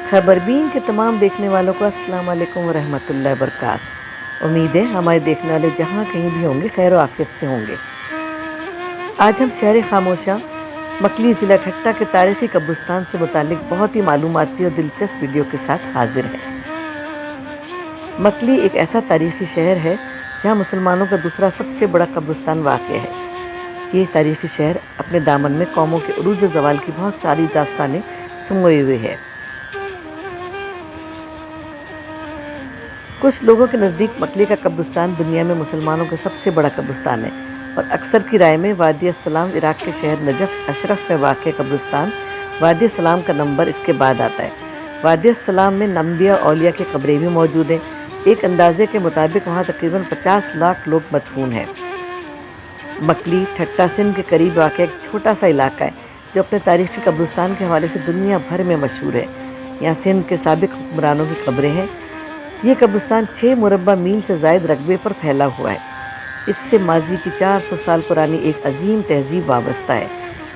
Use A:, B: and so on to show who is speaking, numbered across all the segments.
A: خبربین کے تمام دیکھنے والوں کو السلام علیکم ورحمۃ اللہ وبرکاتہ۔ امید ہے ہمارے دیکھنے والے جہاں کہیں بھی ہوں گے خیر و عافیت سے ہوں گے۔ آج ہم شہر خاموشاں مکلی ضلع ٹھٹہ کے تاریخی قبرستان سے متعلق بہت ہی معلوماتی اور دلچسپ ویڈیو کے ساتھ حاضر ہیں۔ مکلی ایک ایسا تاریخی شہر ہے جہاں مسلمانوں کا دوسرا سب سے بڑا قبرستان واقع ہے۔ یہ تاریخی شہر اپنے دامن میں قوموں کے عروج و زوال کی بہت ساری داستانیں سموئے ہوئے ہے۔ کچھ لوگوں کے نزدیک مکلی کا قبرستان دنیا میں مسلمانوں کا سب سے بڑا قبرستان ہے، اور اکثر کی رائے میں وادی السلام عراق کے شہر نجف اشرف میں واقع قبرستان وادی السلام کا نمبر اس کے بعد آتا ہے۔ وادی السلام میں انبیاء اور اولیاء کی قبریں بھی موجود ہیں۔ ایک اندازے کے مطابق وہاں تقریباً 50 لاکھ لوگ مدفون ہیں۔ مکلی ٹھٹہ سندھ کے قریب واقع ایک چھوٹا سا علاقہ ہے جو اپنے تاریخی قبرستان کے حوالے سے دنیا بھر میں مشہور ہے۔ یہاں سندھ کے سابق حکمرانوں کی قبریں ہیں۔ یہ قبرستان 6 مربع میل سے زائد رقبے پر پھیلا ہوا ہے۔ اس سے ماضی کی 400 سال پرانی ایک عظیم تہذیب وابستہ ہے۔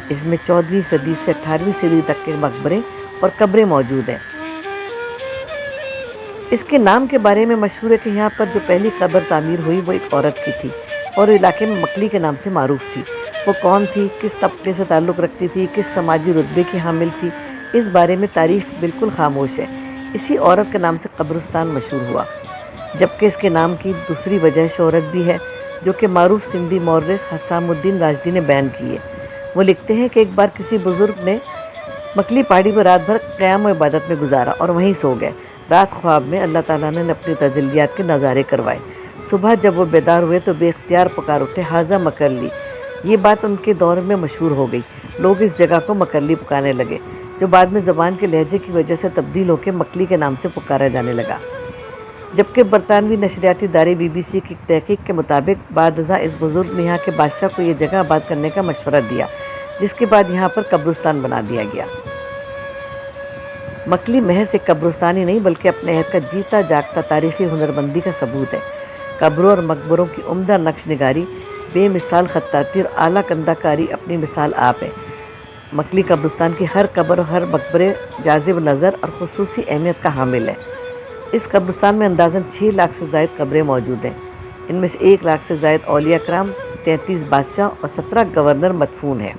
A: اس میں 14ویں صدی سے 18ویں صدی تک کے مقبرے اور قبریں موجود ہیں۔ اس کے نام کے بارے میں مشہور ہے کہ یہاں پر جو پہلی قبر تعمیر ہوئی وہ ایک عورت کی تھی اور علاقے میں مکلی کے نام سے معروف تھی۔ وہ کون تھی، کس طبقے سے تعلق رکھتی تھی، کس سماجی رتبے کی حامل تھی، اس بارے میں تاریخ بالکل خاموش ہے۔ اسی عورت کے نام سے قبرستان مشہور ہوا، جبکہ اس کے نام کی دوسری وجہ شہرت بھی ہے جو کہ معروف سندھی مورخ حسام الدین راشدی نے بیان کی ہے۔ وہ لکھتے ہیں کہ ایک بار کسی بزرگ نے مکلی پہاڑی پر رات بھر قیام و عبادت میں گزارا اور وہیں سو گئے۔ رات خواب میں اللہ تعالیٰ نے اپنی تجلیات کے نظارے کروائے۔ صبح جب وہ بیدار ہوئے تو بے اختیار پکار اٹھے، ہاذا مکرلی۔ یہ بات ان کے دور میں مشہور ہو گئی۔ لوگ اس جگہ کو مکرلی پکارنے لگے، جو بعد میں زبان کے لہجے کی وجہ سے تبدیل ہو کے مکلی کے نام سے پکارا جانے لگا۔ جبکہ برطانوی نشریاتی ادارے BBC کی تحقیق کے مطابق بعد ازاں اس بزرگ نے یہاں کے بادشاہ کو یہ جگہ آباد کرنے کا مشورہ دیا، جس کے بعد یہاں پر قبرستان بنا دیا گیا۔ مکلی محض ایک قبرستان ہی نہیں بلکہ اپنے عہد کا جیتا جاگتا تاریخی ہنرمندی کا ثبوت ہے۔ قبروں اور مقبروں کی عمدہ نقش نگاری، بے مثال خطاطی اور اعلیٰ کندہ کاری اپنی مثال آپ ہے۔ مکلی قبرستان کی ہر قبر اور ہر مقبرے جاذب نظر اور خصوصی اہمیت کا حامل ہے۔ اس قبرستان میں اندازاً 6 لاکھ سے زائد قبریں موجود ہیں۔ ان میں سے 1 لاکھ سے زائد اولیاء کرام، 33 بادشاہ اور 17 گورنر مدفون ہیں۔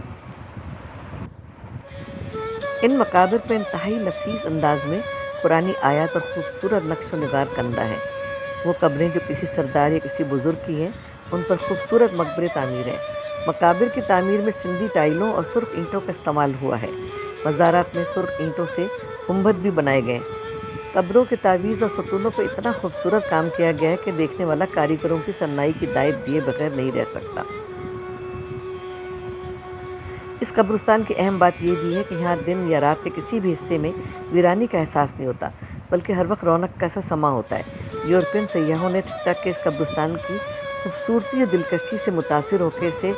A: ان مقابر پر انتہائی نفیس انداز میں پرانی آیات اور خوبصورت نقش و نگار کندہ ہیں۔ وہ قبریں جو کسی سردار یا کسی بزرگ کی ہیں، ان پر خوبصورت مقبرے تعمیر ہیں۔ مقابر کی تعمیر میں سندھی ٹائلوں اور سرخ اینٹوں کا استعمال ہوا ہے۔ مزارات میں سرخ اینٹوں سے گنبد بھی بنائے گئے ہیں۔ قبروں کے تعویذ اور ستونوں پر اتنا خوبصورت کام کیا گیا ہے کہ دیکھنے والا کاریگروں کی صنائی کی دائت دیے بغیر نہیں رہ سکتا۔ اس قبرستان کی اہم بات یہ بھی ہے کہ یہاں دن یا رات کے کسی بھی حصے میں ویرانی کا احساس نہیں ہوتا، بلکہ ہر وقت رونق کا سا سما ہوتا ہے۔ یورپین سیاحوں نے ٹھٹہ کے اس قبرستان کی خوبصورتی اور دلکشی سے متاثر ہو کے اسے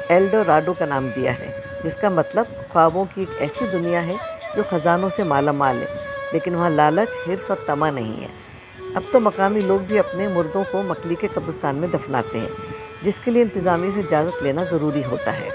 A: ایلڈوراڈو کا نام دیا ہے، جس کا مطلب خوابوں کی ایک ایسی دنیا ہے جو خزانوں سے مالا مال ہے، لیکن وہاں لالچ، حرص اور طمع نہیں ہے۔ اب تو مقامی لوگ بھی اپنے مردوں کو مکلی کے قبرستان میں دفناتے ہیں، جس کے لیے انتظامیہ سے اجازت لینا ضروری ہوتا ہے۔